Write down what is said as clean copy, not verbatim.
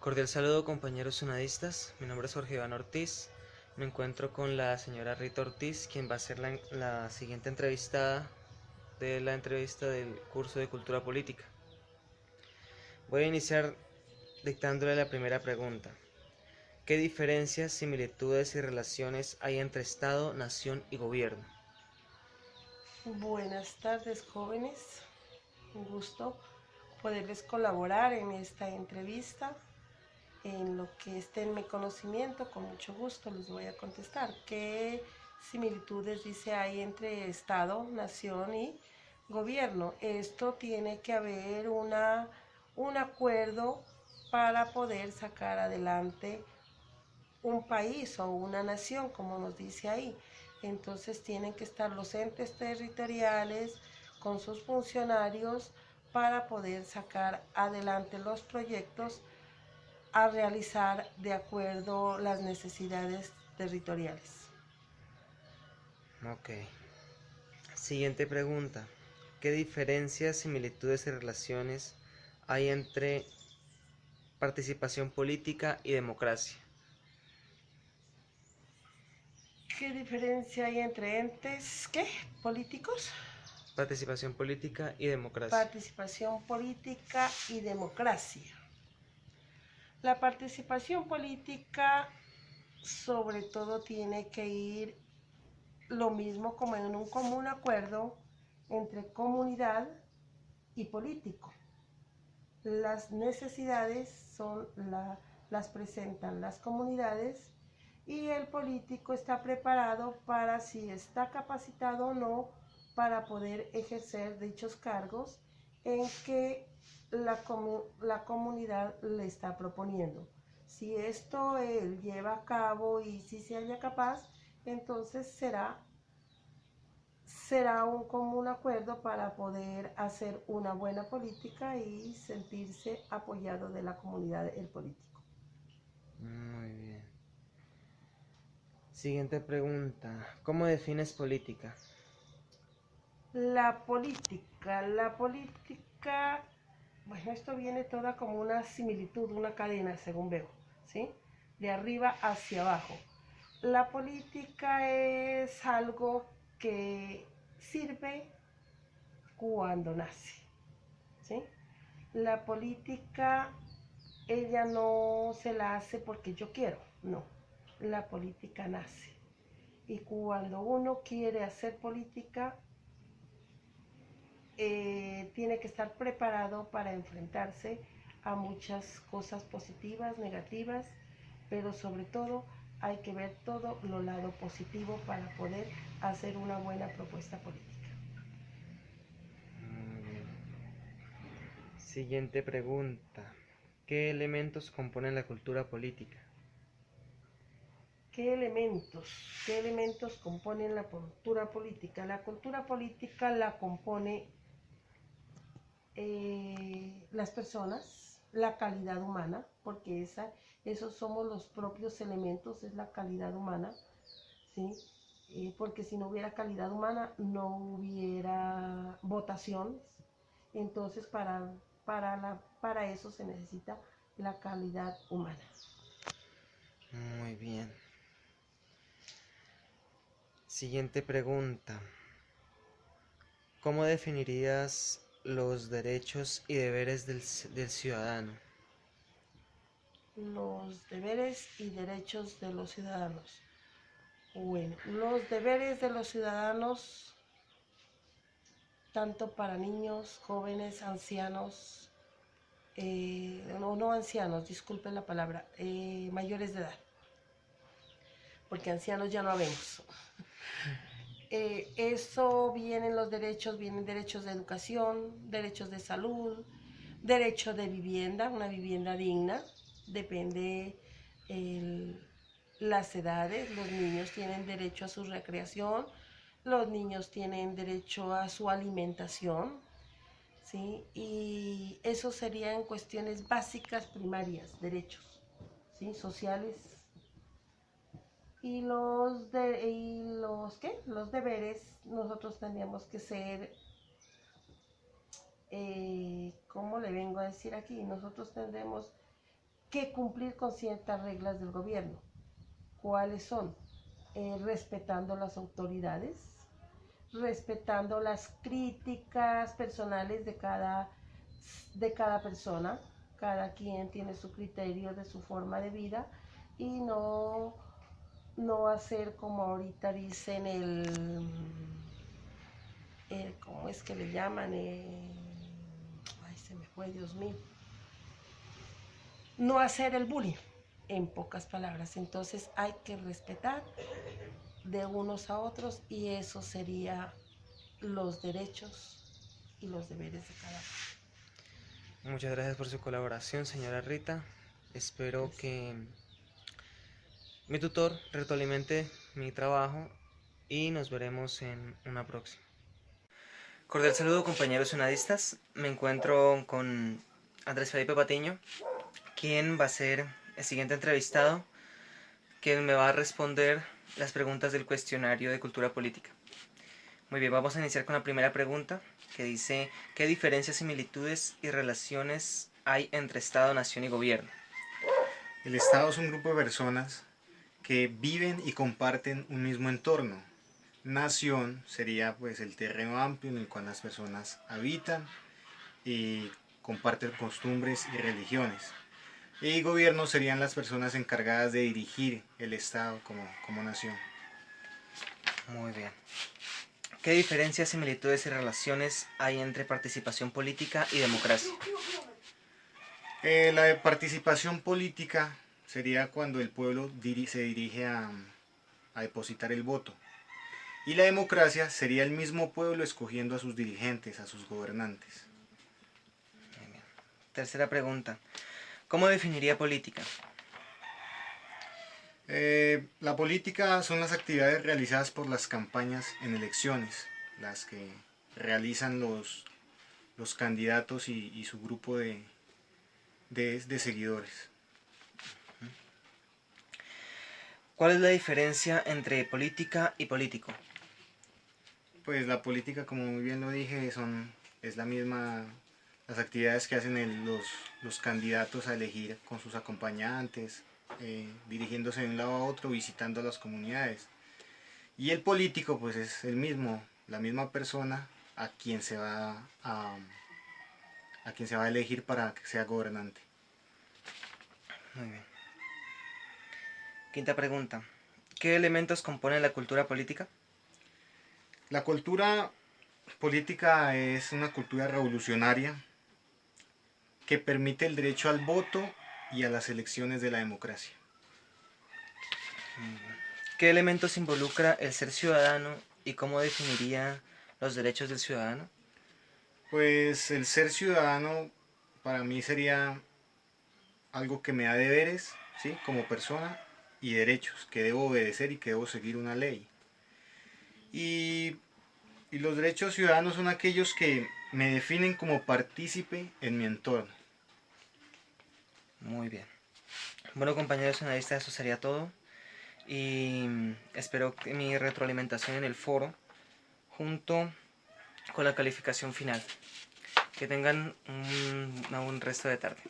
Cordial saludo, compañeros sonadistas. Mi nombre es Jorge Iván Ortiz. Me encuentro con la señora Rita Ortiz, quien va a ser la siguiente entrevistada de la entrevista del curso de Cultura Política. Voy a iniciar dictándole la primera pregunta. ¿Qué diferencias, similitudes y relaciones hay entre Estado, nación y gobierno? Buenas tardes, jóvenes. Un gusto poderles colaborar en esta entrevista. En lo que esté en mi conocimiento, con mucho gusto les voy a contestar. ¿Qué similitudes dice hay entre Estado, nación y gobierno? Esto tiene que haber un acuerdo para poder sacar adelante un país o una nación, como nos dice ahí. Entonces tienen que estar los entes territoriales con sus funcionarios para poder sacar adelante los proyectos a realizar de acuerdo a las necesidades territoriales. Ok. Siguiente pregunta. ¿Qué diferencias, similitudes y relaciones hay entre participación política y democracia? ¿Qué diferencia hay entre entes, qué, políticos? Participación política y democracia. Participación política y democracia. La participación política sobre todo tiene que ir lo mismo como en un común acuerdo entre comunidad y político. Las necesidades las presentan las comunidades y el político está preparado para, si está capacitado o no, para poder ejercer dichos cargos en que la comunidad le está proponiendo. Si esto él lleva a cabo y si se halla capaz, entonces será un común acuerdo para poder hacer una buena política y sentirse apoyado de la comunidad el político. Muy bien. Siguiente pregunta. ¿Cómo defines política? La política, bueno, esto viene toda como una similitud, una cadena, según veo, ¿sí? De arriba hacia abajo. La política es algo que sirve cuando nace, ¿sí? La política, ella no se la hace porque yo quiero, no. La política nace. Y cuando uno quiere hacer política, tiene que estar preparado para enfrentarse a muchas cosas positivas, negativas, pero sobre todo hay que ver todo lo lado positivo para poder hacer una buena propuesta política. Muy bien. Siguiente pregunta. ¿Qué elementos componen la cultura política? ¿Qué elementos componen la cultura política? La cultura política la compone las personas, la calidad humana, porque esos somos los propios elementos, es la calidad humana, ¿sí? Porque si no hubiera calidad humana no hubiera votaciones, entonces para eso se necesita la calidad humana. Muy bien. Siguiente pregunta. ¿Cómo definirías los derechos y deberes del ciudadano? Los deberes y derechos de los ciudadanos. Bueno, los deberes de los ciudadanos, tanto para niños, jóvenes, ancianos, no ancianos, disculpen la palabra, mayores de edad, porque ancianos ya no habemos. Eso vienen derechos de educación, derechos de salud, derecho de vivienda, una vivienda digna, depende el, las edades, los niños tienen derecho a su recreación, los niños tienen derecho a su alimentación, ¿sí? Y eso serían cuestiones básicas, primarias, derechos, ¿sí? Sociales. Los deberes, nosotros tendríamos que ser, ¿cómo le vengo a decir aquí? Nosotros tendremos que cumplir con ciertas reglas del gobierno. ¿Cuáles son? Respetando las autoridades, respetando las críticas personales de cada persona. Cada quien tiene su criterio de su forma de vida y no hacer como ahorita dicen ¿cómo es que le llaman? Ay, se me fue, Dios mío. No hacer el bullying, en pocas palabras. Entonces hay que respetar de unos a otros y eso sería los derechos y los deberes de cada uno. Muchas gracias por su colaboración, señora Rita. Espero que mi tutor retroalimente mi trabajo y nos veremos en una próxima. Cordial saludo, compañeros unadistas. Me encuentro con Andrés Felipe Patiño, quien va a ser el siguiente entrevistado, quien me va a responder las preguntas del cuestionario de cultura política. Muy bien, vamos a iniciar con la primera pregunta, que dice: ¿qué diferencias, similitudes y relaciones hay entre Estado, nación y gobierno? El Estado es un grupo de personas que viven y comparten un mismo entorno. Nación sería pues el terreno amplio en el cual las personas habitan y comparten costumbres y religiones. Y gobierno serían las personas encargadas de dirigir el Estado como nación. Muy bien. ¿Qué diferencias, similitudes y relaciones hay entre participación política y democracia? La participación política sería cuando el pueblo se dirige a depositar el voto. Y la democracia sería el mismo pueblo escogiendo a sus dirigentes, a sus gobernantes. Muy bien. Tercera pregunta. ¿Cómo definiría política? La política son las actividades realizadas por las campañas en elecciones, las que realizan los candidatos y su grupo de seguidores. ¿Cuál es la diferencia entre política y político? Pues la política, como muy bien lo dije, es la misma, las actividades que hacen los candidatos a elegir con sus acompañantes, dirigiéndose de un lado a otro, visitando las comunidades. Y el político pues es el mismo, la misma persona a quien se va a elegir para que sea gobernante. Muy bien. Quinta pregunta. ¿Qué elementos componen la cultura política? La cultura política es una cultura revolucionaria que permite el derecho al voto y a las elecciones de la democracia. ¿Qué elementos involucra el ser ciudadano y cómo definiría los derechos del ciudadano? Pues el ser ciudadano para mí sería algo que me da deberes, ¿sí?, como persona, y derechos, que debo obedecer y que debo seguir una ley. Y los derechos ciudadanos son aquellos que me definen como partícipe en mi entorno. Muy bien. Bueno, compañeros analistas, eso sería todo. Y espero que mi retroalimentación en el foro junto con la calificación final. Que tengan un resto de tarde.